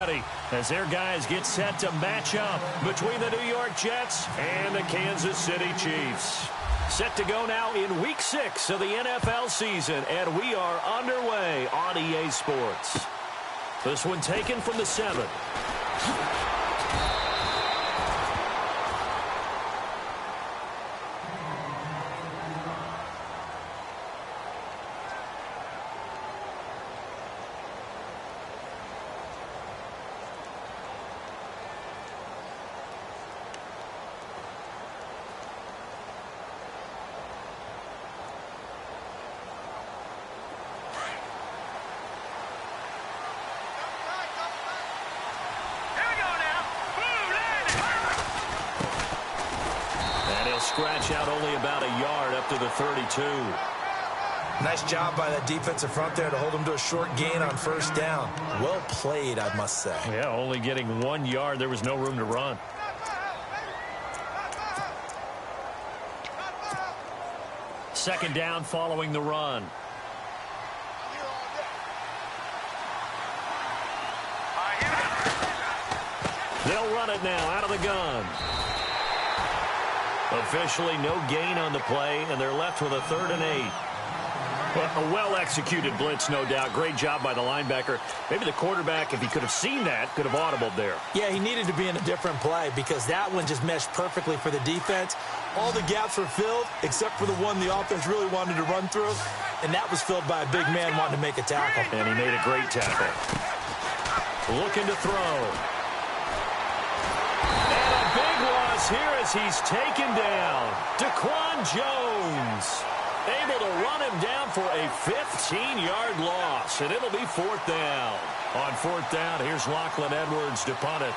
As their guys get set to match up between the New York Jets and the Kansas City Chiefs. Set to go now in Week 6 of the NFL season, and we are underway on EA Sports. This one taken from the 7. Scratch out only about a yard up to the 32. Nice job by that defensive front there to hold them to a short gain on first down. Well played, I must say. Yeah, only getting 1 yard. There was no room to run. Second down following the run. They'll run it now out of the gun. Officially no gain on the play, and they're left with a 3rd and 8. Well, a well-executed blitz, no doubt. Great job by the linebacker. Maybe the quarterback, if he could have seen that, could have audibled there. Yeah, he needed to be in a different play because that one just meshed perfectly for the defense. All the gaps were filled except for the one the offense really wanted to run through, and that was filled by a big man wanting to make a tackle. And he made a great tackle. Looking to throw. Here as he's taken down. Daquan Jones able to run him down for a 15-yard loss, and it'll be 4th down. On 4th down, here's Lachlan Edwards to punt it.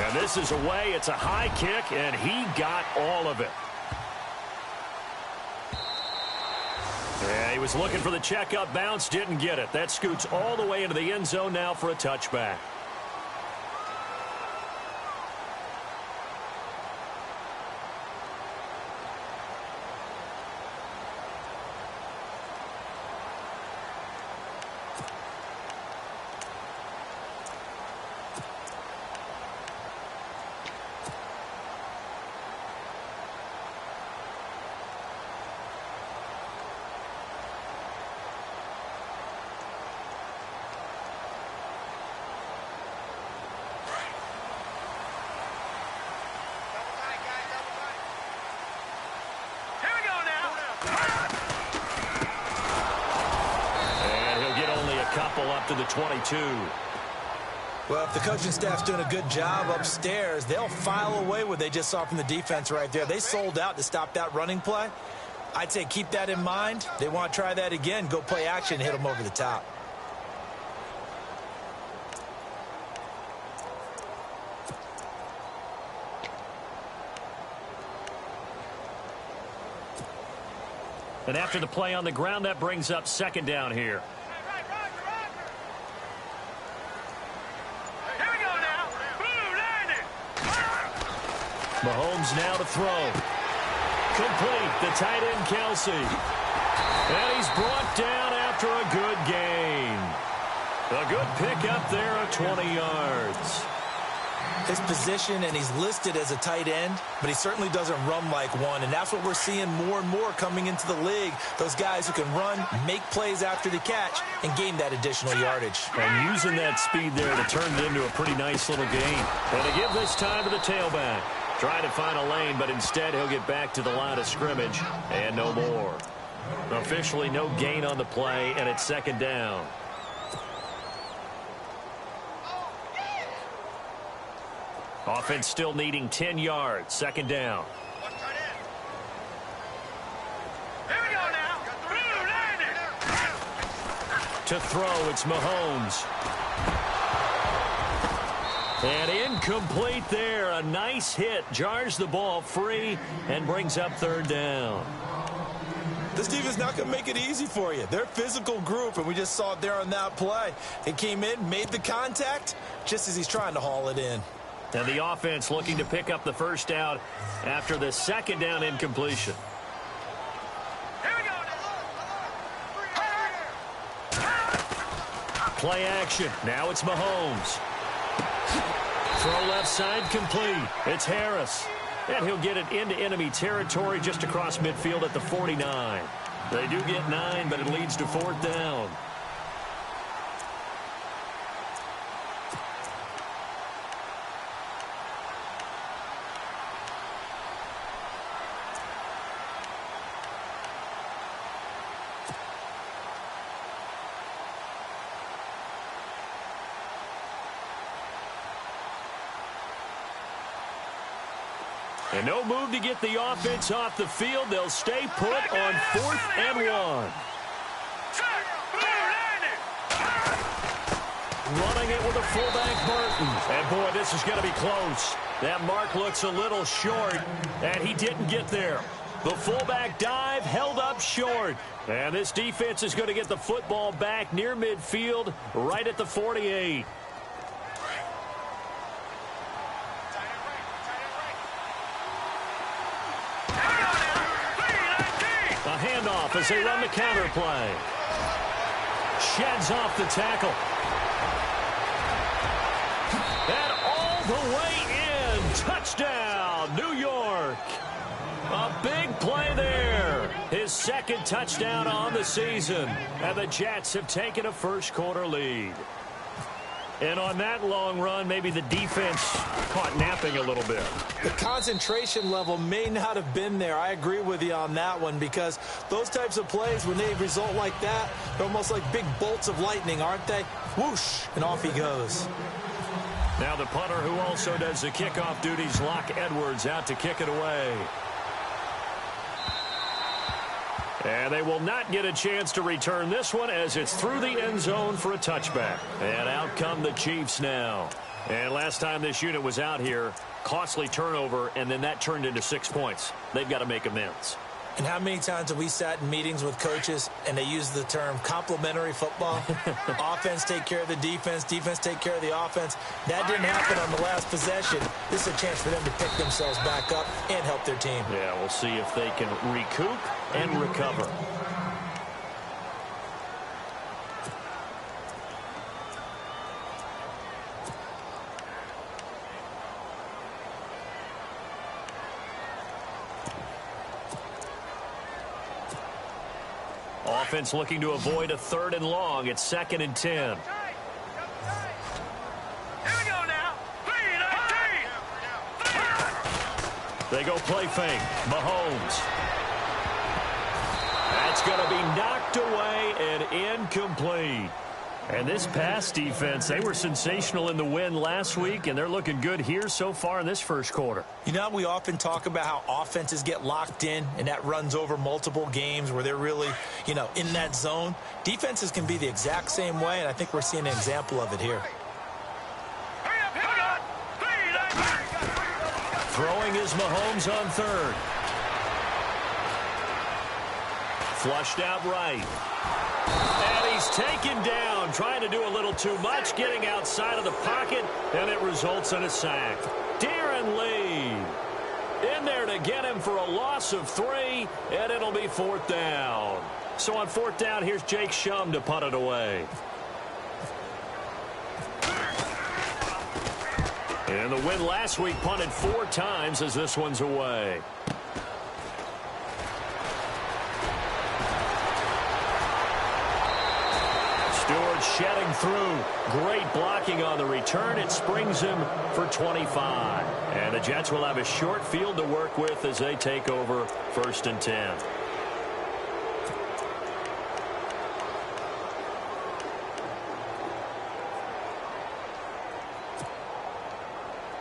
And this is away. It's a high kick, and he got all of it. Yeah, he was looking for the checkup bounce, didn't get it. That scoots all the way into the end zone now for a touchback. Up to the 22. Well, if the coaching staff's doing a good job upstairs, they'll file away what they just saw from the defense right there. They sold out to stop that running play. I'd say keep that in mind. They want to try that again. Go play action, hit them over the top. And after the play on the ground, that brings up 2nd down here. Mahomes now to throw. Complete. The tight end, Kelsey. And he's brought down after a good gain. A good pickup there of 20 yards. His position, and he's listed as a tight end, but he certainly doesn't run like one, and that's what we're seeing more and more coming into the league. Those guys who can run, make plays after the catch, and gain that additional yardage. And using that speed there to turn it into a pretty nice little gain. And to give this time to the tailback. Trying to find a lane, but instead he'll get back to the line of scrimmage and no more. Officially no gain on the play, and it's 2nd down. Offense still needing 10 yards. 2nd down. To throw, it's Mahomes. And incomplete there. A nice hit. Jars the ball free and brings up 3rd down. This defense is not going to make it easy for you. They're a physical group, and we just saw it there on that play. It came in, made the contact, just as he's trying to haul it in. And the offense looking to pick up the 1st down after the 2nd down incompletion. Play action. Now it's Mahomes. Throw left side complete. It's Harris. And he'll get it into enemy territory just across midfield at the 49. They do get 9, but it leads to 4th down. And no move to get the offense off the field. They'll stay put on 4th and 1. Running it with a fullback, Burton. And, boy, this is going to be close. That mark looks a little short, and he didn't get there. The fullback dive held up short. And this defense is going to get the football back near midfield, right at the 48. Handoff as they run the counter play. Sheds off the tackle. And all the way in. Touchdown, New York. A big play there. His 2nd touchdown on the season. And the Jets have taken a first-quarter lead. And on that long run, maybe the defense caught napping a little bit. The concentration level may not have been there. I agree with you on that one, because those types of plays, when they result like that, they're almost like big bolts of lightning, aren't they? Whoosh, and off he goes. Now the punter, who also does the kickoff duties, Locke Edwards, out to kick it away. And they will not get a chance to return this one as it's through the end zone for a touchback. And out come the Chiefs now. And last time this unit was out here, costly turnover, and then that turned into 6 points. They've got to make amends. And how many times have we sat in meetings with coaches and they use the term complementary football? Offense take care of the defense, defense take care of the offense. That didn't happen on the last possession. This is a chance for them to pick themselves back up and help their team. Yeah, we'll see if they can recoup and recover. Offense looking to avoid a 3rd and long. It's 2nd and 10. Here we go now. 3-19. They go play fake. Mahomes. That's going to be knocked away and incomplete. And this pass defense, they were sensational in the win last week, and they're looking good here so far in this first quarter. You know, we often talk about how offenses get locked in, and that runs over multiple games where they're really, you know, in that zone. Defenses can be the exact same way, and I think we're seeing an example of it here. Throwing is Mahomes on 3rd. Flushed out right. And he's taken down, trying to do a little too much, getting outside of the pocket, and it results in a sack. Darren Lee in there to get him for a loss of 3, and it'll be 4th down. So on 4th down, here's Jake Shum to punt it away. And the win last week punted 4 times as this one's away. Stewart shedding through. Great blocking on the return. It springs him for 25. And the Jets will have a short field to work with as they take over 1st and 10.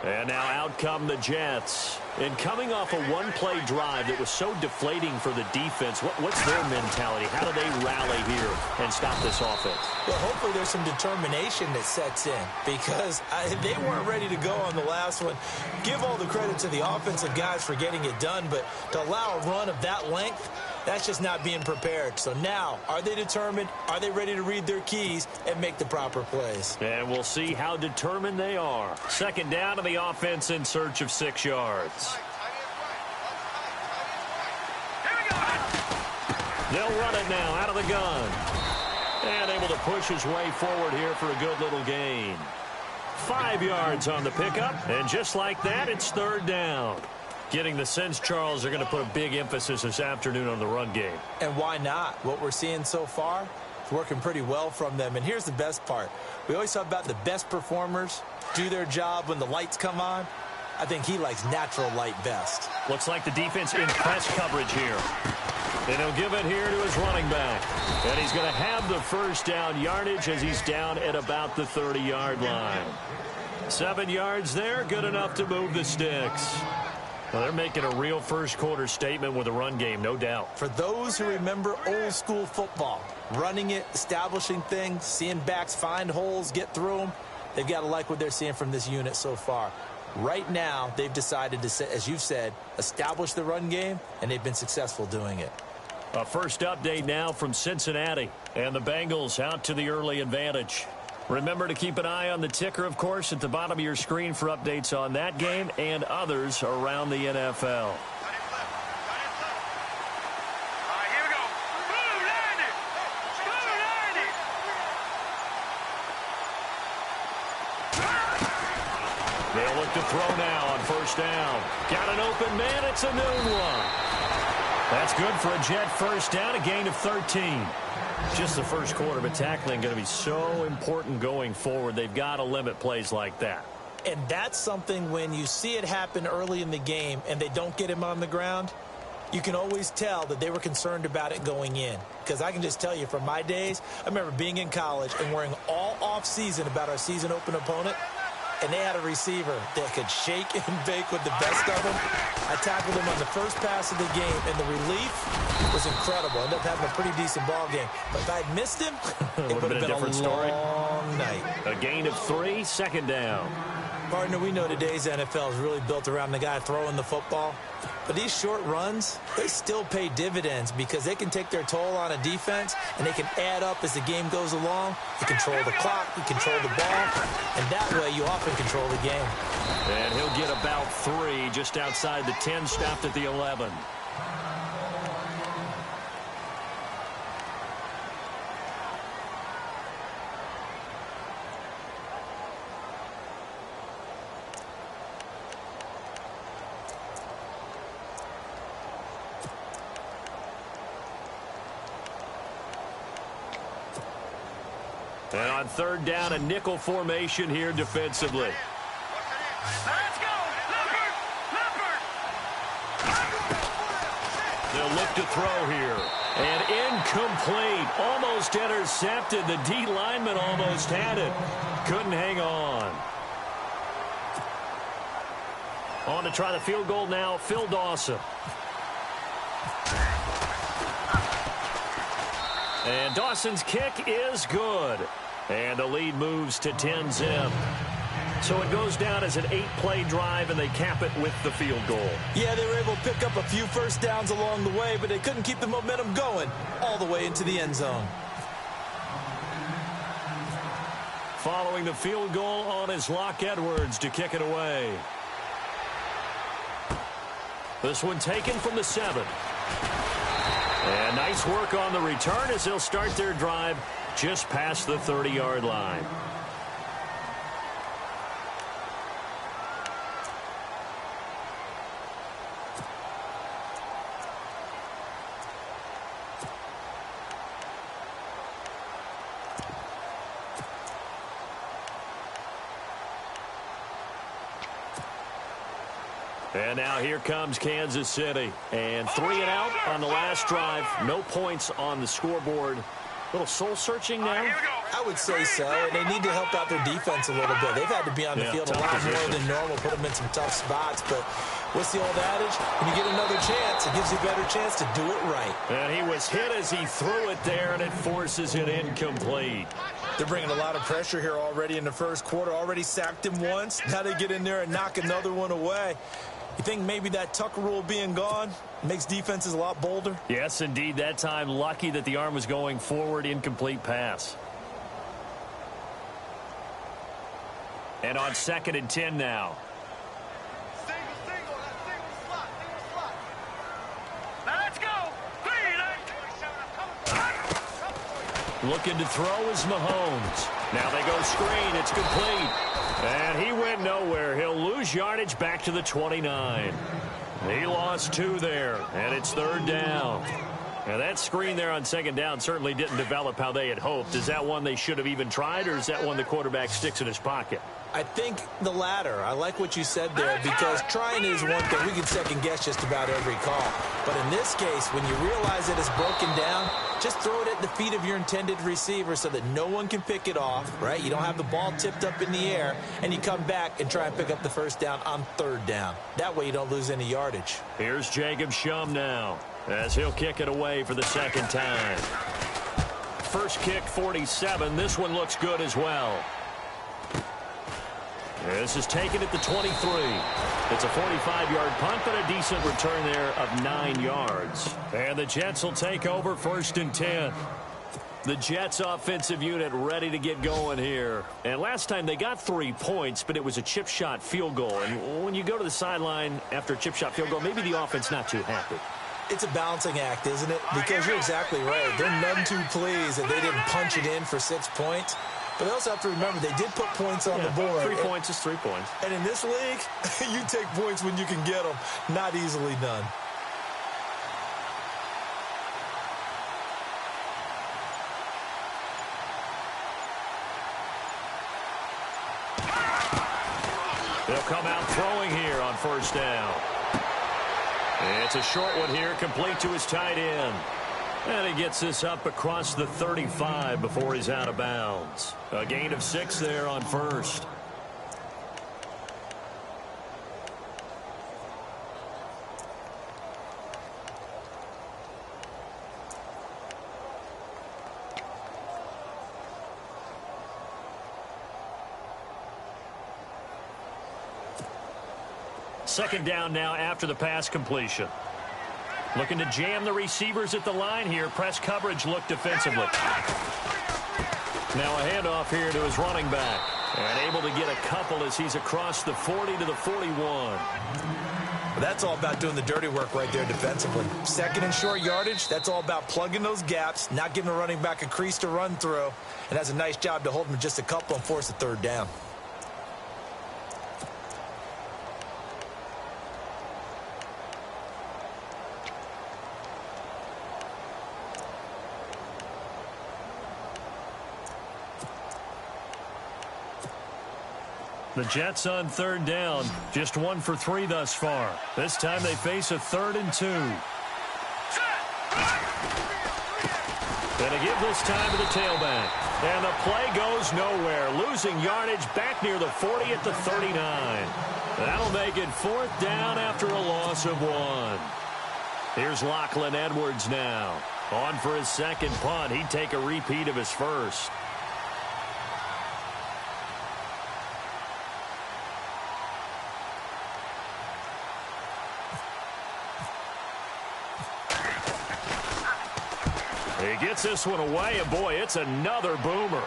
And now out come the Jets. And coming off a one-play drive that was so deflating for the defense, what's their mentality? How do they rally here and stop this offense? Well, hopefully there's some determination that sets in, because they weren't ready to go on the last one. Give all the credit to the offensive guys for getting it done, but to allow a run of that length, that's just not being prepared. So now, are they determined? Are they ready to read their keys and make the proper plays? And we'll see how determined they are. 2nd down to the offense in search of 6 yards. They'll run it now out of the gun. And able to push his way forward here for a good little gain. 5 yards on the pickup, and just like that, it's third down. Getting the sense, Charles, they're going to put a big emphasis this afternoon on the run game. And why not? What we're seeing so far is working pretty well from them. And here's the best part. We always talk about the best performers do their job when the lights come on. I think he likes natural light best. Looks like the defense in press coverage here. And he'll give it here to his running back. And he's going to have the first down yardage as he's down at about the 30-yard line. 7 yards there, good enough to move the sticks. Well, they're making a real first-quarter statement with a run game, no doubt. For those who remember old-school football, running it, establishing things, seeing backs find holes, get through them, they've got to like what they're seeing from this unit so far. Right now, they've decided to, as you've said, establish the run game, and they've been successful doing it. A first update now from Cincinnati, and the Bengals out to the early advantage. Remember to keep an eye on the ticker, of course, at the bottom of your screen for updates on that game and others around the NFL. They'll look to throw now on first down. Got an open man. It's a noon one. That's good for a Jet first down, a gain of 13. Just the first quarter, but tackling going to be so important going forward. They've got to limit plays like that. And that's something when you see it happen early in the game and they don't get him on the ground, you can always tell that they were concerned about it going in. Because I can just tell you from my days, I remember being in college and worrying all off-season about our season open opponent. And they had a receiver that could shake and bake with the best of them. I tackled him on the first pass of the game, and the relief was incredible. I ended up having a pretty decent ball game. But if I had missed him, it would have been a different story. Long night. A gain of 3, second down. Partner, we know today's NFL is really built around the guy throwing the football. But these short runs, they still pay dividends because they can take their toll on a defense and they can add up as the game goes along. You control the clock, you control the ball, and that way you often control the game. And he'll get about 3 just outside the 10, stopped at the 11. And on third down, a nickel formation here defensively. Let's go! Leopard! They'll look to throw here. And incomplete. Almost intercepted. The D lineman almost had it. Couldn't hang on. On to try the field goal now, Phil Dawson. And Dawson's kick is good. And the lead moves to 10-zip. So it goes down as an 8-play drive, and they cap it with the field goal. Yeah, they were able to pick up a few first downs along the way, but they couldn't keep the momentum going all the way into the end zone. Following the field goal on is Locke Edwards to kick it away. This one taken from the 7. And nice work on the return as they'll start their drive just past the 30-yard line. And now here comes Kansas City. And 3 and out on the last drive. No points on the scoreboard. A little soul-searching now. I would say so. And they need to help out their defense a little bit. They've had to be on the field a lot more than normal, put them in some tough spots. But what's the old adage? When you get another chance, it gives you a better chance to do it right. And he was hit as he threw it there, and it forces it incomplete. They're bringing a lot of pressure here already in the first quarter. Already sacked him once. Now they get in there and knock another one away. You think maybe that Tucker rule being gone makes defenses a lot bolder? Yes, indeed. That time, lucky that the arm was going forward. Incomplete pass. And on 2nd and 10 now. Let's go! Looking to throw is Mahomes. Now they go screen. It's complete. And he went nowhere. He'll lose yardage back to the 29. He lost 2 there, and it's 3rd down. Now, that screen there on 2nd down certainly didn't develop how they had hoped. Is that one they should have even tried, or is that one the quarterback sticks in his pocket? I think the latter. I like what you said there, because trying is one thing. We can second-guess just about every call. But in this case, when you realize that it's broken down, just throw it at the feet of your intended receiver so that no one can pick it off, right? You don't have the ball tipped up in the air, and you come back and try and pick up the 1st down on 3rd down. That way you don't lose any yardage. Here's Jacob Shum now, as he'll kick it away for the 2nd time. First kick, 47. This one looks good as well. This is taken at the 23. It's a 45-yard punt, but a decent return there of 9 yards. And the Jets will take over 1st and 10. The Jets offensive unit ready to get going here. And last time they got 3 points, but it was a chip shot field goal. And when you go to the sideline after a chip shot field goal, maybe the offense not too happy. It's a balancing act, isn't it? Because you're exactly right. They're none too pleased that they didn't punch it in for 6 points. But they also have to remember they did put points on the board. 3 points is 3 points. And in this league, you take points when you can get them. Not easily done. They'll come out throwing here on 1st down. It's a short one here, complete to his tight end. And he gets this up across the 35 before he's out of bounds. A gain of 6 there on 1st. Second down now after the pass completion. Looking to jam the receivers at the line here. Press coverage look defensively. Now a handoff here to his running back. And able to get a couple as he's across the 40 to the 41. Well, that's all about doing the dirty work right there defensively. 2nd and short yardage, that's all about plugging those gaps, not giving a running back a crease to run through. And has a nice job to hold him just a couple and force a 3rd down. The Jets on 3rd down, just 1 for 3 thus far. This time they face a 3rd and 2. Gonna give this time to the tailback. And the play goes nowhere. Losing yardage back near the 40 at the 39. That'll make it 4th down after a loss of 1. Here's Lachlan Edwards now. On for his 2nd punt. He'd take a repeat of his 1st. He gets this one away, and boy, it's another boomer.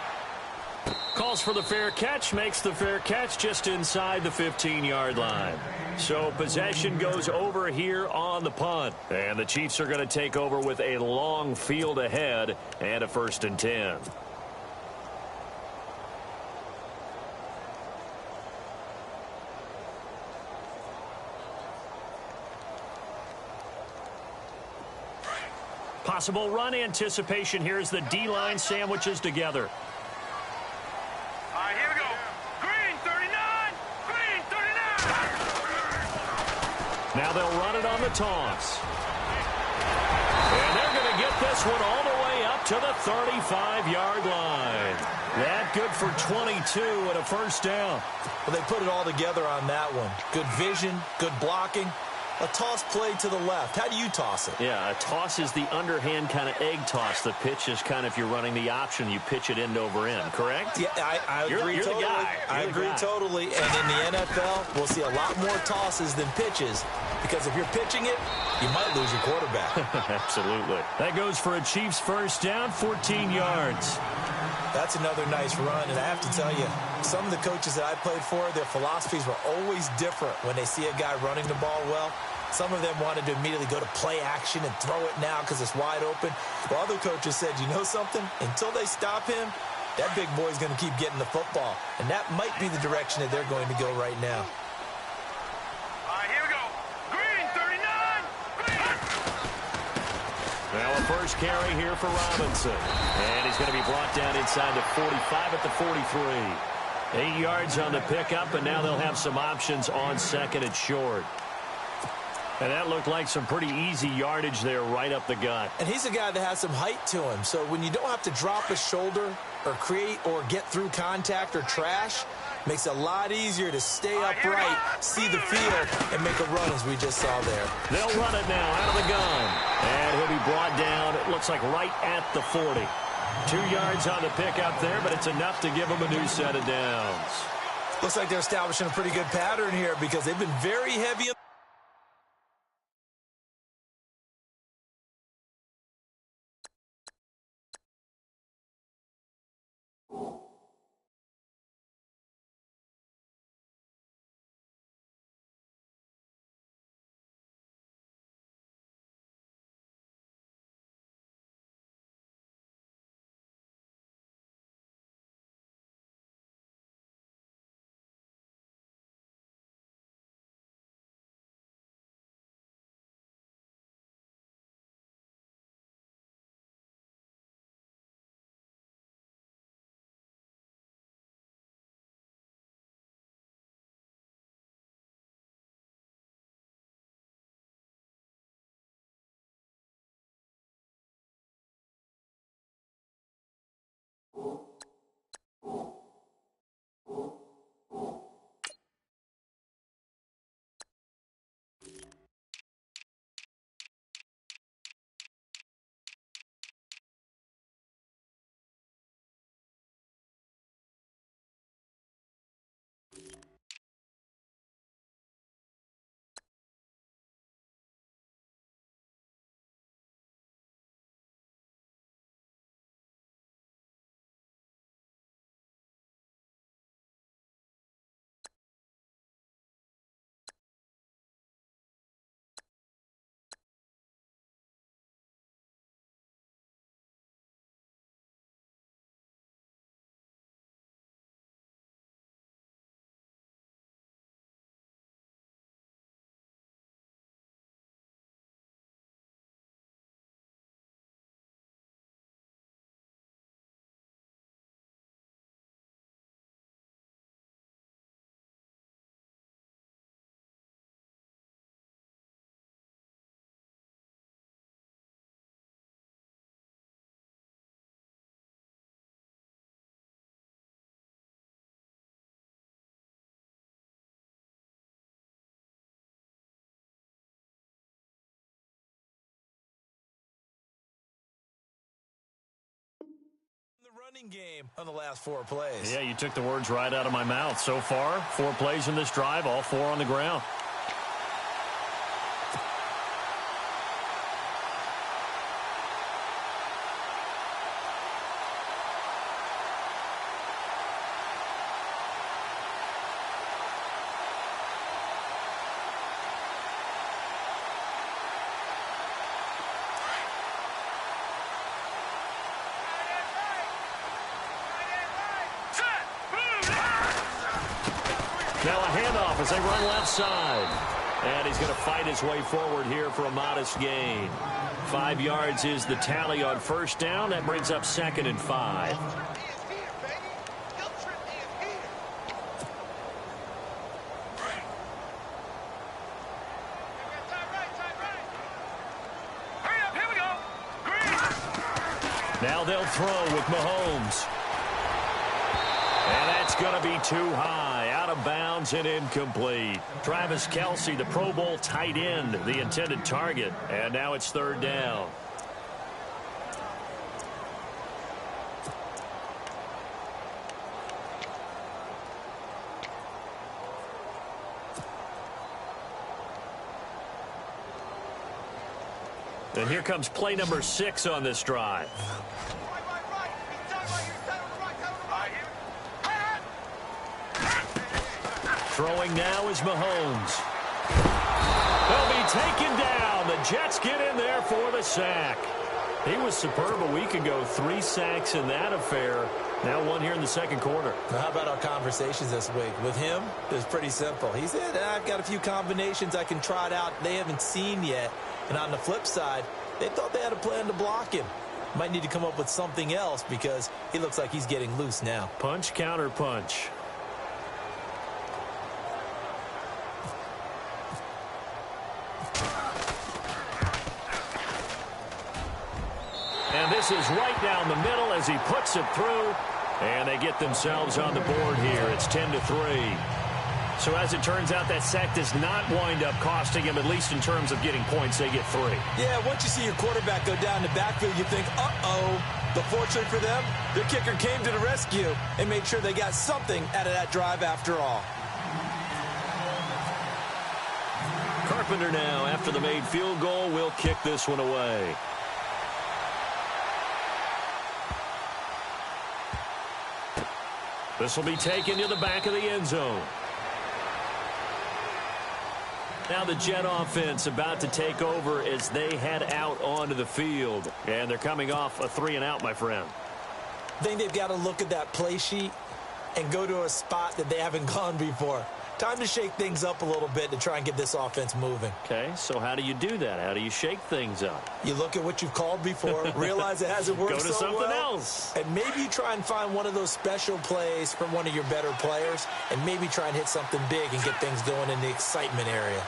Calls for the fair catch, makes the fair catch just inside the 15-yard line. So possession goes over here on the punt. And the Chiefs are going to take over with a long field ahead and a 1st and 10. Possible run anticipation here as the D-line sandwiches together. All right, here we go. Green 39. Green 39. Now they'll run it on the toss. And they're going to get this one all the way up to the 35-yard line. That good for 22 and a 1st down. Well, they put it all together on that one. Good vision, good blocking. A toss play to the left. How do you toss it? Yeah, a toss is the underhand kind of egg toss. The pitch is kind of, if you're running the option, you pitch it end over end, correct? Yeah, I agree you're totally. The guy. I agree totally. And in the NFL, we'll see a lot more tosses than pitches, because if you're pitching it, you might lose your quarterback. Absolutely. That goes for a Chiefs 1st down, 14 yards. That's another nice run, and I have to tell you, some of the coaches that I played for, their philosophies were always different when they see a guy running the ball well. Some of them wanted to immediately go to play action and throw it now because it's wide open. While other coaches said, you know something? Until they stop him, that big boy's going to keep getting the football. And that might be the direction that they're going to go right now. All right, here we go. Green, 39. Green. Now a first carry here for Robinson. And he's going to be brought down inside the 45 at the 43. 8 yards on the pickup, and now they'll have some options on second and short. And that looked like some pretty easy yardage there right up the gut. And he's a guy that has some height to him. So when you don't have to drop a shoulder or create or get through contact or trash, makes it a lot easier to stay upright, see the field, and make a run as we just saw there. They'll run it now out of the gun. And he'll be brought down, it looks like right at the 40. 2 yards on the pickup there, but it's enough to give him a new set of downs. Looks like they're establishing a pretty good pattern here because they've been very heavy. Running game on the last 4 plays. Yeah, you took the words right out of my mouth. So far, 4 plays in this drive, all 4 on the ground. Now a handoff as they run left side. And he's going to fight his way forward here for a modest gain. 5 yards is the tally on first down. That brings up 2nd and 5. Now they'll throw with Mahomes. And that's going to be too high, out of bounds and incomplete. Travis Kelce, the Pro Bowl tight end, the intended target. And now it's 3rd down. And here comes play number 6 on this drive. Throwing now is Mahomes. They'll be taken down. The Jets get in there for the sack. He was superb a week ago. 3 sacks in that affair. Now 1 here in the second quarter. Now, how about our conversations this week? With him, it was pretty simple. He said, I've got a few combinations I can try it out they haven't seen yet. And on the flip side, they thought they had a plan to block him. Might need to come up with something else because he looks like he's getting loose now. Punch, counter punch. And this is right down the middle as he puts it through. And they get themselves on the board here. It's 10-3. So as it turns out, that sack does not wind up costing him, at least in terms of getting points. They get 3. Yeah, once you see your quarterback go down the backfield, you think, uh-oh. But fortunately for them, their kicker came to the rescue and made sure they got something out of that drive after all. Carpenter now, after the made field goal, will kick this one away. This will be taken to the back of the end zone. Now the Jet offense about to take over as they head out onto the field. And they're coming off a 3-and-out, my friend. I think they've got to look at that play sheet and go to a spot that they haven't gone before. Time to shake things up a little bit to try and get this offense moving. Okay, so how do you do that? How do you shake things up? You look at what you've called before, realize it hasn't worked so well. Go to something else. And maybe you try and find one of those special plays from one of your better players, and maybe try and hit something big and get things going in the excitement area.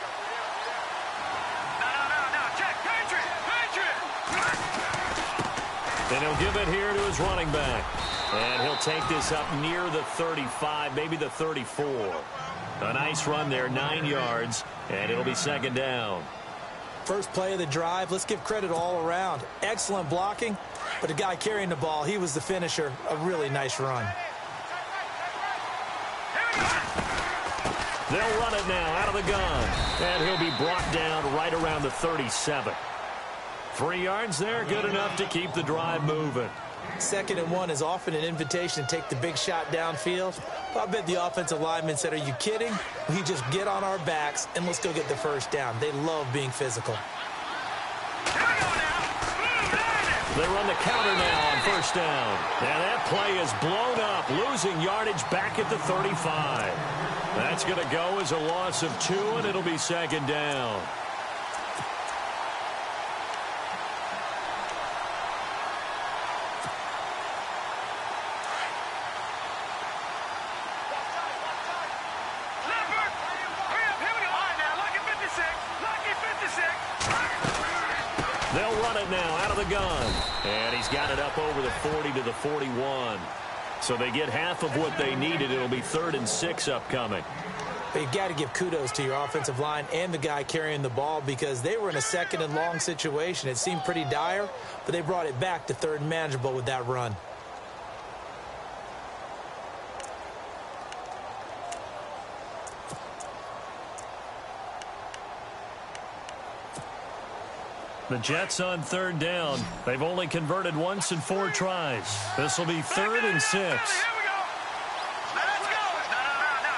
Then he'll give it here to his running back. And he'll take this up near the 35, maybe the 34. A nice run there, 9 yards, and it'll be second down. First play of the drive, let's give credit all around. Excellent blocking, but the guy carrying the ball, he was the finisher. A really nice run. They'll run it now out of the gun. And he'll be brought down right around the 37. 3 yards there, good enough to keep the drive moving. 2nd and 1 is often an invitation to take the big shot downfield. I bet the offensive lineman said, are you kidding? We just get on our backs and let's go get the first down. They love being physical. They run the counter now on first down. And that play is blown up, losing yardage back at the 35. That's going to go as a loss of 2, and it'll be second down. They'll run it now out of the gun. And he's got it up over the 40 to the 41. So they get half of what they needed. It'll be 3rd and 6 upcoming. But you've got to give kudos to your offensive line and the guy carrying the ball because they were in a 2nd and long situation. It seemed pretty dire, but they brought it back to 3rd and manageable with that run. The Jets on 3rd down. They've only converted once in 4 tries. This will be 3rd and 6. Here we go. Let's go. No.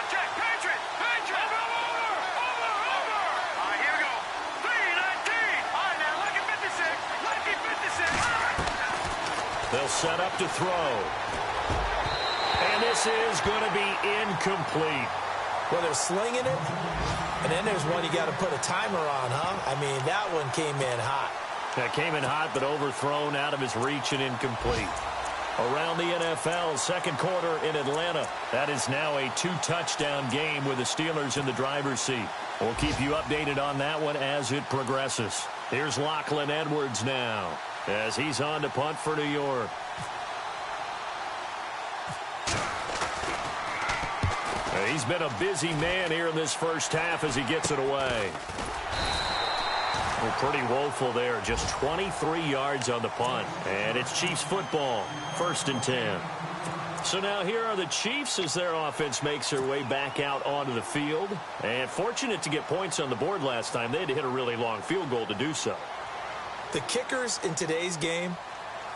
Check. Patriot. Over. All right, here we go. 3-19. All right, now, lucky 56. They'll set up to throw. And this is going to be incomplete. Well, they're slinging it. And then there's one you got to put a timer on, huh? I mean, that one came in hot. That came in hot, but overthrown, out of his reach and incomplete. Around the NFL, second quarter in Atlanta. That is now a 2-touchdown game with the Steelers in the driver's seat. We'll keep you updated on that one as it progresses. Here's Lachlan Edwards now as he's on to punt for New York. He's been a busy man here in this first half as he gets it away. Well, pretty woeful there. Just 23 yards on the punt. And it's Chiefs football. 1st and 10. So now here are the Chiefs as their offense makes their way back out onto the field. And fortunate to get points on the board last time. They had to hit a really long field goal to do so. The kickers in today's game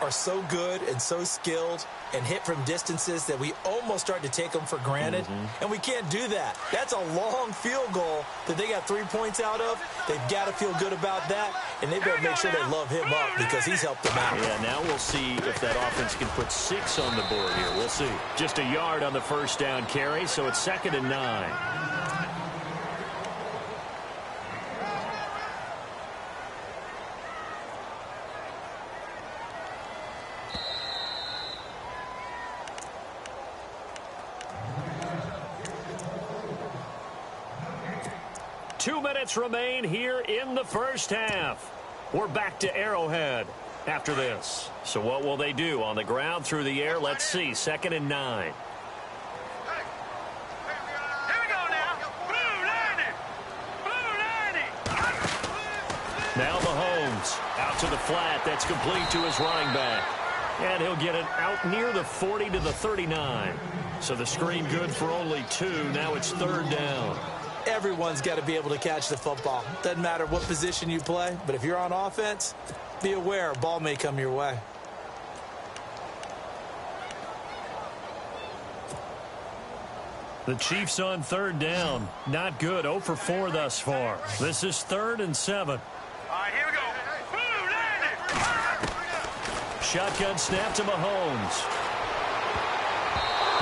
are so good and so skilled and hit from distances that we almost start to take them for granted, and we can't do that. That's a long field goal that they got 3 points out of. They've got to feel good about that, and they better make sure they love him up because he's helped them out. Yeah, now we'll see if that offense can put 6 on the board here. We'll see. Just a yard on the first down carry, so it's 2nd and 9. Two minutes remain here in the first half. We're back to Arrowhead after this. So what will they do? On the ground, through the air? Let's see. 2nd and 9. Here we go now. Blue 90. Blue 90. Now Mahomes out to the flat. That's complete to his running back. And he'll get it out near the 40 to the 39. So the screen good for only 2. Now it's 3rd down. Everyone's got to be able to catch the football. Doesn't matter what position you play, but if you're on offense, be aware a ball may come your way. The Chiefs on 3rd down. Not good. 0 for 4 thus far. This is 3rd and 7. All right, here we go. Blue 90. Shotgun snap to Mahomes.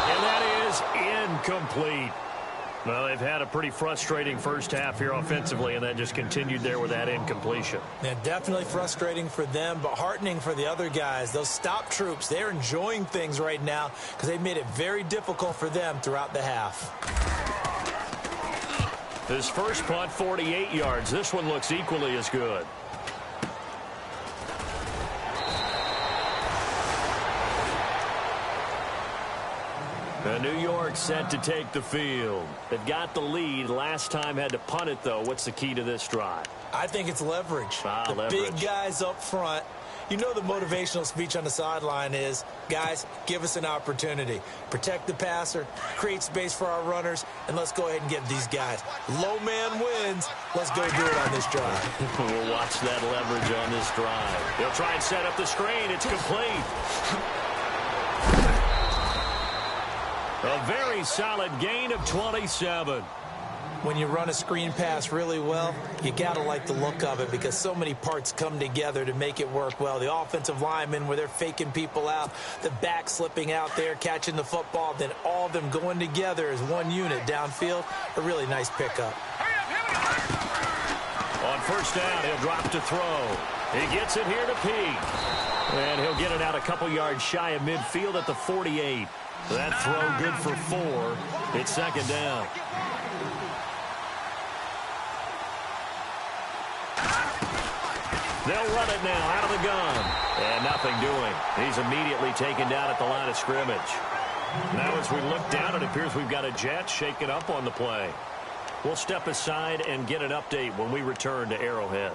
And that is incomplete. Well, they've had a pretty frustrating first half here offensively, and that just continued there with that incompletion. Yeah, definitely frustrating for them, but heartening for the other guys. Those stop troops, they're enjoying things right now because they've made it very difficult for them throughout the half. His first punt, 48 yards. This one looks equally as good. New York set to take the field. They've got the lead. Last time had to punt it, though. What's the key to this drive? I think it's leverage. Leverage. Big guys up front. You know the motivational speech on the sideline is, guys, give us an opportunity. Protect the passer, create space for our runners, and let's go ahead and get these guys. Low man wins. Let's go do it on this drive. We'll watch that leverage on this drive. They'll try and set up the screen. It's complete. A very solid gain of 27. When you run a screen pass really well, you got to like the look of it because so many parts come together to make it work well. The offensive linemen where they're faking people out, the back slipping out there, catching the football, then all of them going together as one unit downfield. A really nice pickup. On first down, he'll drop to throw. He gets it here to Pete. And he'll get it out a couple yards shy of midfield at the 48. That throw good for 4. It's 2nd down. They'll run it now out of the gun. And nothing doing. He's immediately taken down at the line of scrimmage. Now as we look down, it appears we've got a Jet shaken up on the play. We'll step aside and get an update when we return to Arrowhead.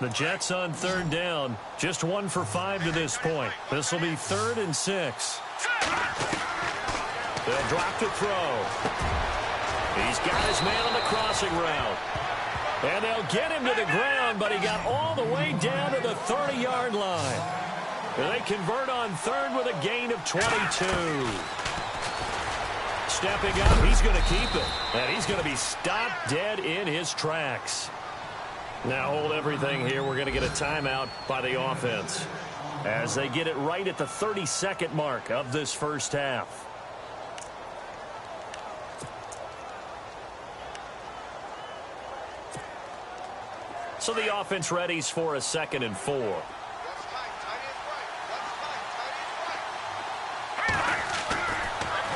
The Jets on 3rd down. Just 1 for 5 to this point. This will be 3rd and 6. They'll drop to throw. He's got his man on the crossing route. And they'll get him to the ground, but he got all the way down to the 30-yard line. And they convert on 3rd with a gain of 22. Stepping up, he's going to keep it. And he's going to be stopped dead in his tracks. Now hold everything here. We're going to get a timeout by the offense as they get it right at the 30-second mark of this first half. So the offense readies for a 2nd and 4.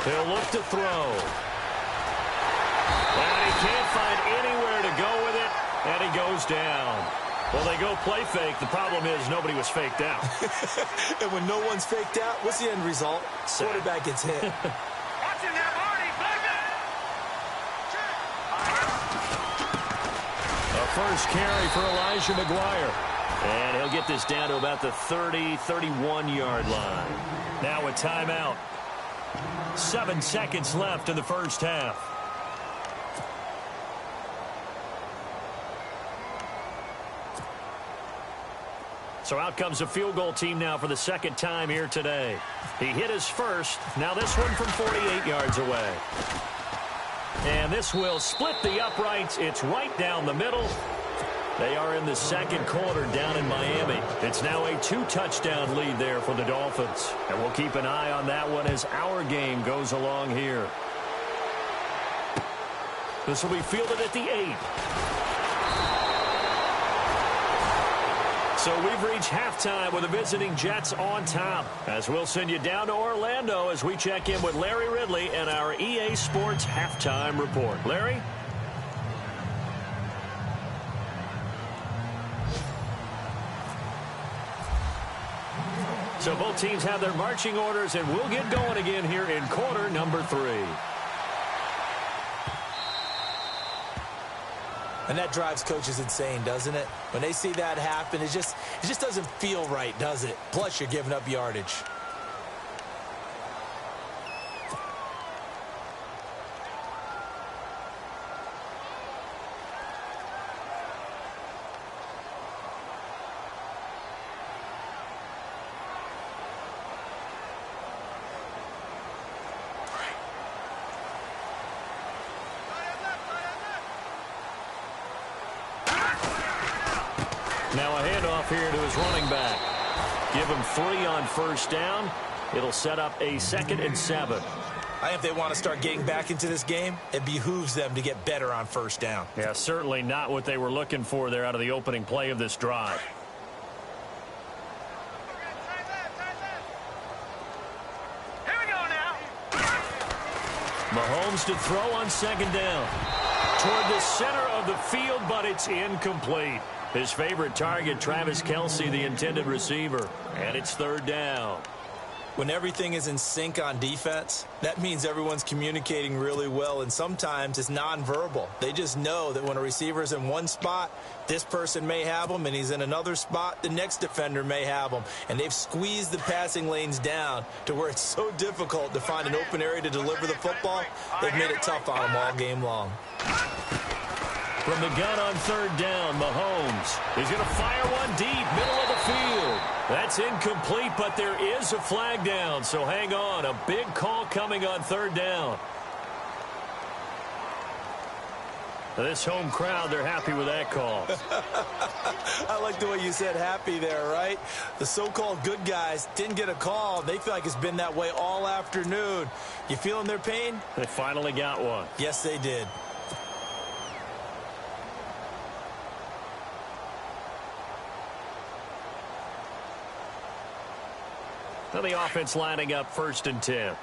He'll look to throw. And he can't find anywhere to go with it. And he goes down. Well, they go play fake. The problem is nobody was faked out. And when no one's faked out, what's the end result? Quarterback gets hit. Watching that, Marty. First carry for Elijah McGuire. And he'll get this down to about the 30, 31-yard line. Now a timeout. 7 seconds left in the first half. So out comes a field goal team now for the second time here today. He hit his first. Now this one from 48 yards away. And this will split the uprights. It's right down the middle. They are in the second quarter down in Miami. It's now a 2-touchdown lead there for the Dolphins. And we'll keep an eye on that one as our game goes along here. This will be fielded at the 8. So we've reached halftime with the visiting Jets on top. As we'll send you down to Orlando as we check in with Larry Ridley and our EA Sports Halftime Report. Larry? So both teams have their marching orders, and we'll get going again here in quarter number 3. And that drives coaches insane, doesn't it? When they see that happen, it just doesn't feel right, does it? Plus, you're giving up yardage. Now a handoff here to his running back. Give him 3 on first down. It'll set up a 2nd and 7. I think if they want to start getting back into this game, it behooves them to get better on first down. Yeah, certainly not what they were looking for there out of the opening play of this drive. Here we go now. Mahomes to throw on 2nd down. Toward the center of the field, but it's incomplete. His favorite target, Travis Kelce, the intended receiver. And it's 3rd down. When everything is in sync on defense, that means everyone's communicating really well, and sometimes it's nonverbal. They just know that when a receiver's in one spot, this person may have him, and he's in another spot, the next defender may have him. And they've squeezed the passing lanes down to where it's so difficult to find an open area to deliver the football. They've made it tough on them all game long. From the gun on 3rd down, Mahomes is going to fire one deep, middle of the field. That's incomplete, but there is a flag down, so hang on. A big call coming on 3rd down. This home crowd, they're happy with that call. I like the way you said happy there, right? The so-called good guys didn't get a call. They feel like it's been that way all afternoon. You feeling their pain? They finally got one. Yes, they did. Now the offense lining up 1st and 10.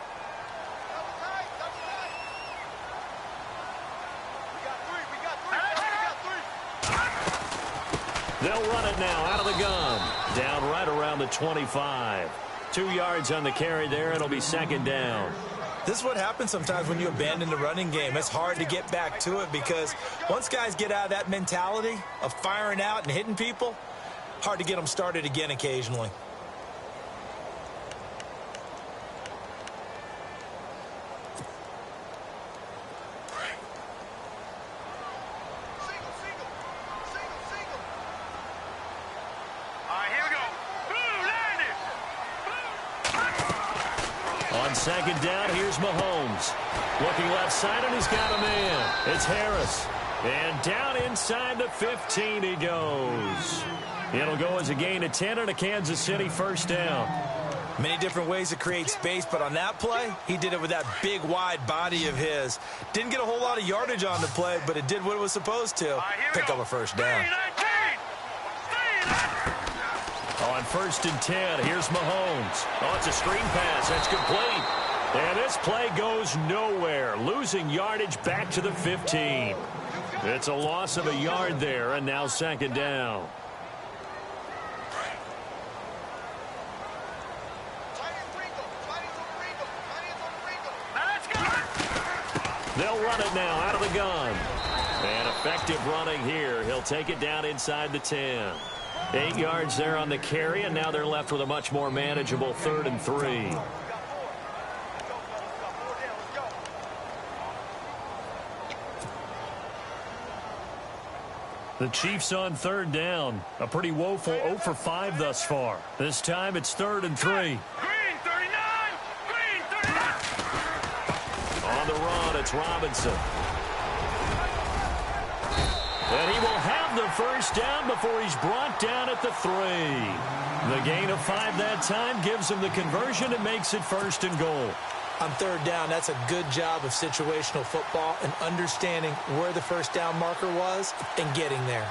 They'll run it now out of the gun. Down right around the 25. 2 yards on the carry there. It'll be 2nd down. This is what happens sometimes when you abandon the running game. It's hard to get back to it because once guys get out of that mentality of firing out and hitting people, hard to get them started again occasionally. On 2nd down, here's Mahomes. Looking left side, and he's got a man. It's Harris. And down inside the 15 he goes. It'll go as a gain of 10 and a Kansas City 1st down. Many different ways to create space, but on that play, he did it with that big, wide body of his. Didn't get a whole lot of yardage on the play, but it did what it was supposed to. Pick up a 1st down. On 1st and 10, here's Mahomes. Oh, it's a screen pass. That's complete. And this play goes nowhere. Losing yardage back to the 15. It's a loss of a yard there, and now 2nd down. They'll run it now out of the gun. And a Effective running here. He'll take it down inside the 10. 8 yards there on the carry, and now they're left with a much more manageable 3rd and 3. The Chiefs on 3rd down. A pretty woeful 0 for 5 thus far. This time it's 3rd and 3. Green 39! Green 39! On the run, it's Robinson. And he will have the first down before he's brought down at the 3. The gain of 5 that time gives him the conversion and makes it 1st and goal. On 3rd down, that's a good job of situational football and understanding where the first down marker was and getting there.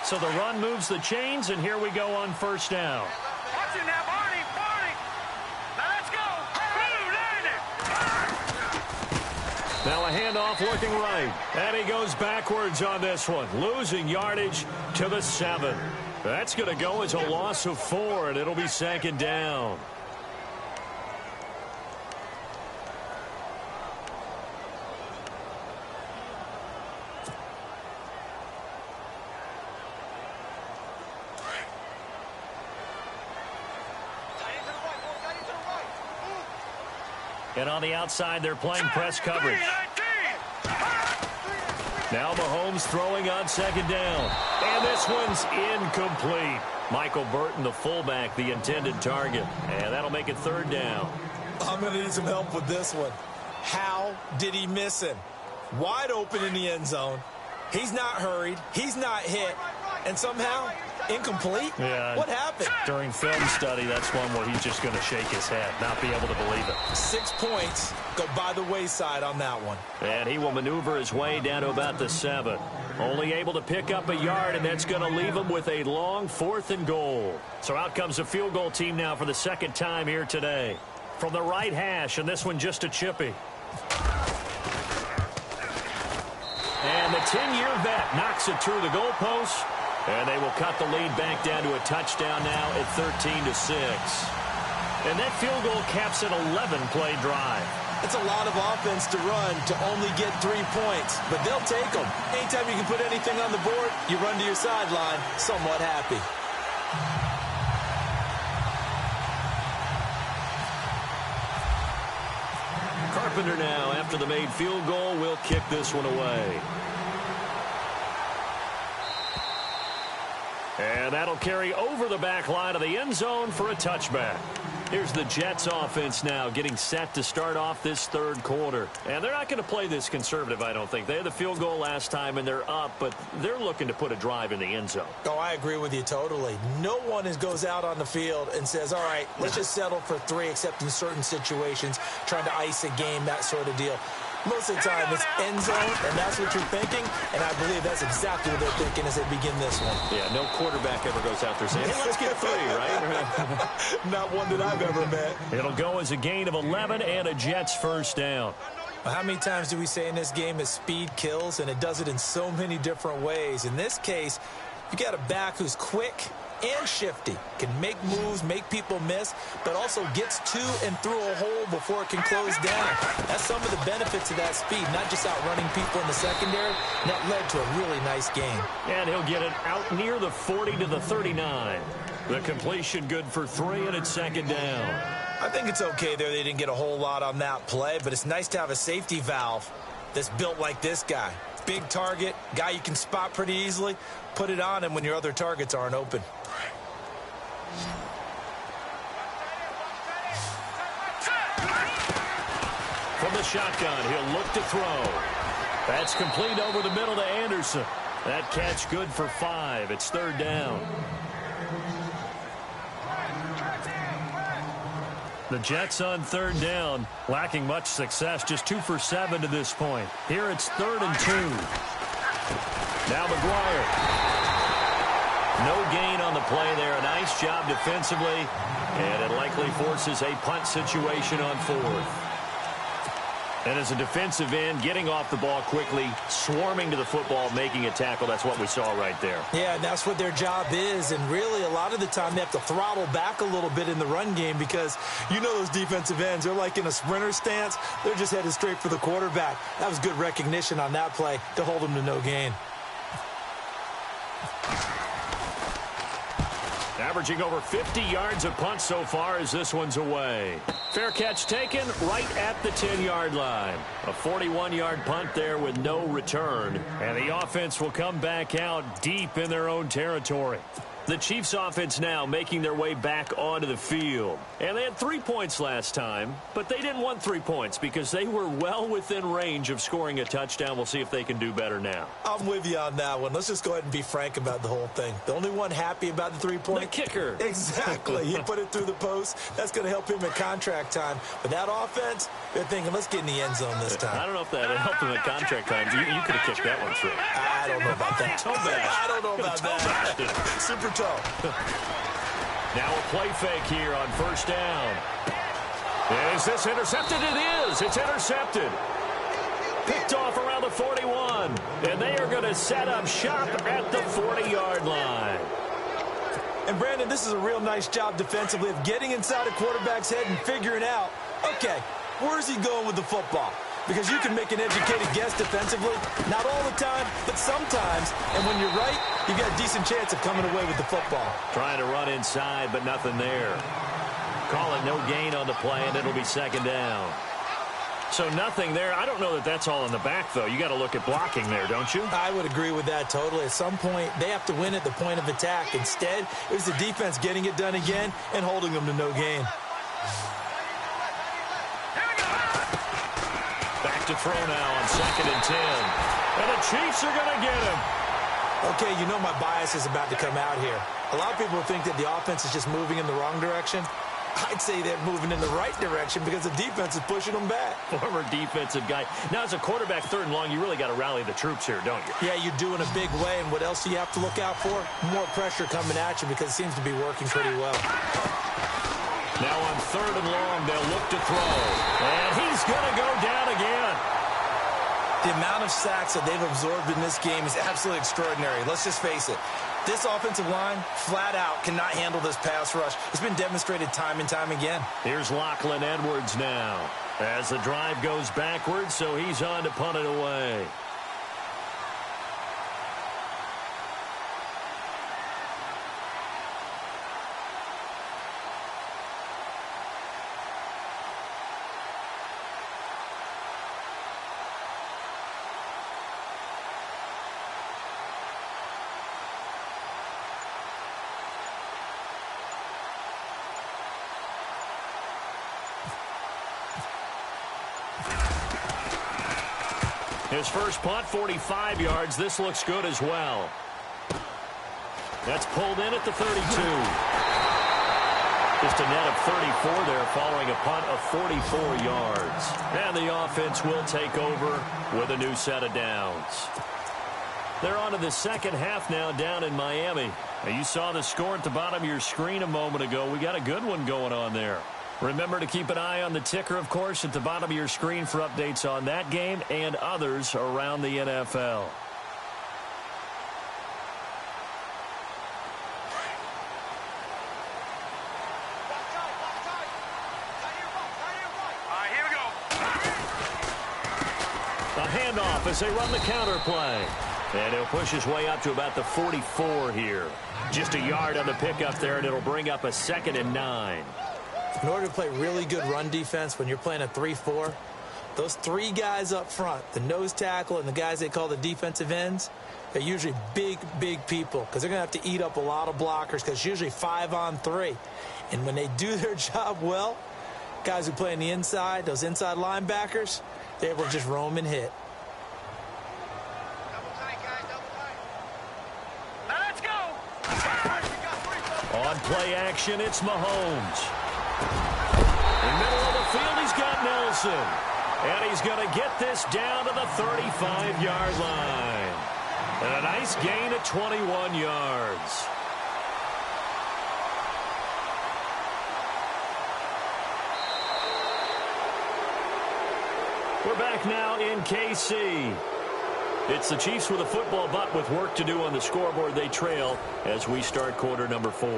So the run moves the chains, and here we go on 1st down. Watch it now, Barney! Barney! Now let's go! Blue, Now a handoff looking right. And he goes backwards on this one, losing yardage to the 7. That's going to go as a loss of 4, and it'll be 2nd down. And on the outside, they're playing press coverage. Now Mahomes throwing on 2nd down. And this one's incomplete. Michael Burton, the fullback, the intended target. And that'll make it 3rd down. I'm going to need some help with this one. How did he miss him? Wide open in the end zone. He's not hurried. He's not hit. And somehow, incomplete? Yeah. What happened? During film study, that's one where he's just going to shake his head, not be able to believe it. 6 points go by the wayside on that one. And he will maneuver his way down to about the 7. Only able to pick up a yard, and that's going to leave him with a long 4th and goal. So out comes the field goal team now for the 2nd time here today. From the right hash, and this one just a chippy. And the 10-year vet knocks it through the goalpost. And they will cut the lead back down to a touchdown now at 13-6. And that field goal caps an 11-play drive. It's a lot of offense to run to only get 3 points, but they'll take them. Anytime you can put anything on the board, you run to your sideline somewhat happy. Carpenter now, after the made field goal, will kick this one away. And that'll carry over the back line of the end zone for a touchback. Here's the Jets offense now getting set to start off this 3rd quarter. And they're not going to play this conservative, I don't think. They had the field goal last time, and they're up, but they're looking to put a drive in the end zone. Oh, I agree with you totally. No one goes out on the field and says, all right, let's just settle for 3, except in certain situations, trying to ice a game, that sort of deal. Most of the time, it's end zone, and that's what you're thinking, and I believe that's exactly what they're thinking as they begin this one. Yeah, no quarterback ever goes out there saying, hey, let's get 3, right? Not one that I've ever met. It'll go as a gain of 11 and a Jets 1st down. Well, how many times do we say in this game that speed kills, and it does it in so many different ways? In this case, you got a back who's quick and shifty, can make moves, make people miss, but also gets to and through a hole before it can close down. That's some of the benefits of that speed, not just outrunning people in the secondary. And that led to a really nice game. And he'll get it out near the 40 to the 39. The completion good for 3, and it's 2nd down. I think it's okay there. They didn't get a whole lot on that play, but it's nice to have a safety valve that's built like this guy. Big target, guy you can spot pretty easily. Put it on him when your other targets aren't open. From the shotgun, he'll look to throw. That's complete over the middle to Anderson. That catch good for 5. It's 3rd down. The Jets on 3rd down, lacking much success, just 2 for 7 to this point. Here it's 3rd and 2. Now McGuire. No gain on the play there. A nice job defensively, and it likely forces a punt situation on 4th. And as a defensive end, getting off the ball quickly, swarming to the football, making a tackle, that's what we saw right there. Yeah, and that's what their job is. And really, a lot of the time, they have to throttle back a little bit in the run game because you know those defensive ends, they're like in a sprinter stance. They're just headed straight for the quarterback. That was good recognition on that play to hold them to no gain. Averaging over 50 yards a punt so far as this one's away. Fair catch taken right at the 10-yard line. A 41-yard punt there with no return. And the offense will come back out deep in their own territory. The Chiefs offense now making their way back onto the field. And they had 3 points last time, but they didn't want 3 points because they were well within range of scoring a touchdown. We'll see if they can do better now. I'm with you on that one. Let's just go ahead and be frank about the whole thing. The only one happy about the 3-point? The kicker. Exactly. He put it through the post. That's going to help him at contract time. But that offense, they're thinking, let's get in the end zone this time. I don't know if that helped him at contract time. You could have kicked that one through. I don't know about that. Toe bash. I don't know about that. Super toe. Now a play fake here on first down. Is this intercepted? It is. It's intercepted. Picked off around the 41. And they are going to set up shop at the 40-yard line. And, Brandon, this is a real nice job defensively of getting inside a quarterback's head and figuring out, okay, where's he going with the football? Because you can make an educated guess defensively. Not all the time, but sometimes. And when you're right, you got a decent chance of coming away with the football. Trying to run inside, but nothing there. Call it no gain on the play, and it'll be second down. So nothing there. I don't know that that's all in the back, though. You got to look at blocking there, don't you? I would agree with that totally. At some point, they have to win at the point of attack. Instead, it was the defense getting it done again and holding them to no gain. Back to throw now on 2nd and 10. And the Chiefs are going to get him. Okay, you know my bias is about to come out here. A lot of people think that the offense is just moving in the wrong direction. I'd say they're moving in the right direction because the defense is pushing them back. Former defensive guy. Now, as a quarterback, 3rd and long, you really got to rally the troops here, don't you? Yeah, you do in a big way. And what else do you have to look out for? More pressure coming at you because it seems to be working pretty well. Now on 3rd and long, they'll look to throw. And he's going to go down again. The amount of sacks that they've absorbed in this game is absolutely extraordinary. Let's just face it. This offensive line, flat out, cannot handle this pass rush. It's been demonstrated time and time again. Here's Lachlan Edwards now. As the drive goes backwards, so he's on to punt it away. His first punt, 45 yards. This looks good as well. That's pulled in at the 32. Just a net of 34 there following a punt of 44 yards. And the offense will take over with a new set of downs. They're on to the second half now down in Miami. Now, you saw the score at the bottom of your screen a moment ago. We got a good one going on there. Remember to keep an eye on the ticker, of course, at the bottom of your screen for updates on that game and others around the NFL. Here we go. A handoff as they run the counter play. And he'll push his way up to about the 44 here. Just a yard on the pickup there, and it'll bring up a 2nd and 9. In order to play really good run defense when you're playing a 3-4, those 3 guys up front, the nose tackle and the guys they call the defensive ends, they're usually big, big people because they're going to have to eat up a lot of blockers because it's usually 5 on 3. And when they do their job well, guys who play on the inside, those inside linebackers, they're able to just roam and hit. Let's go. On play action, it's Mahomes. In the middle of the field, he's got Nelson. And he's going to get this down to the 35-yard line. And a nice gain of 21 yards. We're back now in KC. It's the Chiefs with a football, but with work to do on the scoreboard. They trail as we start quarter number 4.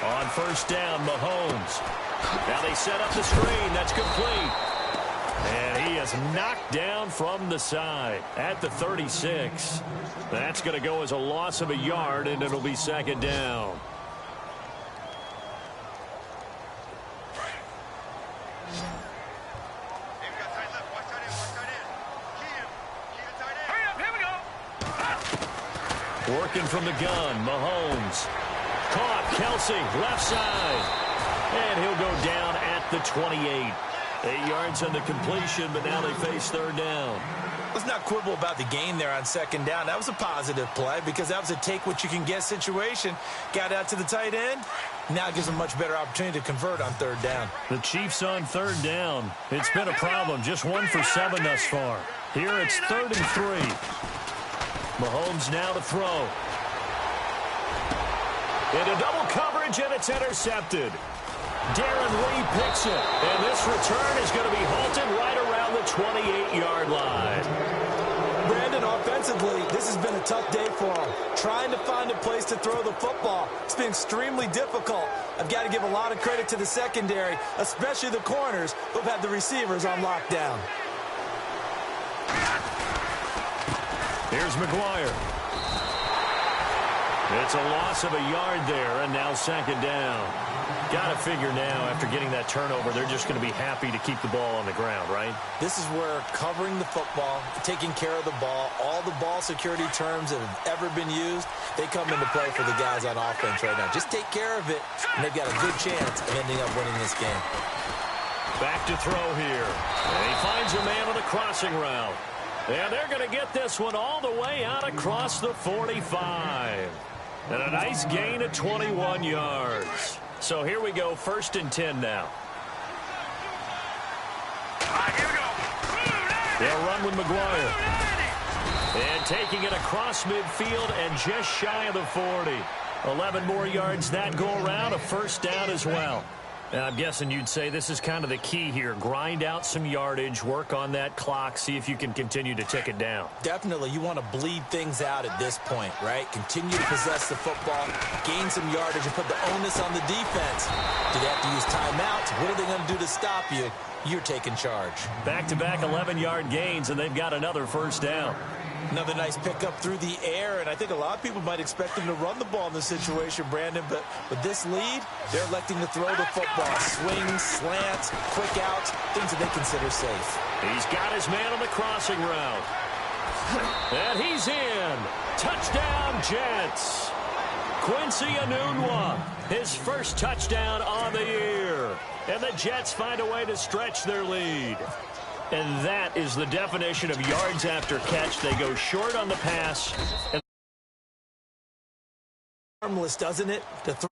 On first down, Mahomes. Now they set up the screen. That's complete. And he is knocked down from the side at the 36. That's going to go as a loss of a yard, and it'll be second down. Working from the gun, Mahomes. Caught, Kelsey, left side. And he'll go down at the 28. 8 yards on the completion, but now they face third down. Let's not quibble about the gain there on second down. That was a positive play because that was a take-what-you-can-get situation. Got out to the tight end. Now gives them a much better opportunity to convert on third down. The Chiefs on third down. It's been a problem. Just 1 for 7 thus far. Here it's 3rd and 3. Mahomes now to throw. Into double coverage, and it's intercepted. Darren Lee picks it, and this return is going to be halted right around the 28-yard line. Brandon, offensively, this has been a tough day for him. Trying to find a place to throw the football. It's been extremely difficult. I've got to give a lot of credit to the secondary, especially the corners who've had the receivers on lockdown. Here's McGuire. It's a loss of a yard there, and now second down. Got to figure now, after getting that turnover, they're just going to be happy to keep the ball on the ground, right? This is where covering the football, taking care of the ball, all the ball security terms that have ever been used, they come into play for the guys on offense right now. Just take care of it, and they've got a good chance of ending up winning this game. Back to throw here. And he finds a man on the crossing route. And they're going to get this one all the way out across the 45. And a nice gain of 21 yards. So here we go, 1st and 10 now. Here we go. They'll run with McGuire. And taking it across midfield and just shy of the 40. 11 more yards that go around, a first down as well. And I'm guessing you'd say this is kind of the key here. Grind out some yardage, work on that clock, see if you can continue to tick it down. Definitely. You want to bleed things out at this point, right? Continue to possess the football, gain some yardage, and put the onus on the defense. Do they have to use timeouts? What are they going to do to stop you? You're taking charge. Back-to-back 11-yard gains, and they've got another first down. Another nice pickup through the air, and I think a lot of people might expect them to run the ball in this situation, Brandon, but with this lead, they're electing to throw the football. Swings, slants, quick outs, things that they consider safe. He's got his man on the crossing route. And he's in. Touchdown, Jets. Quincy Enunwa, his first touchdown on the year. And the Jets find a way to stretch their lead. And that is the definition of yards after catch. They go short on the pass. Harmless, doesn't it? To throw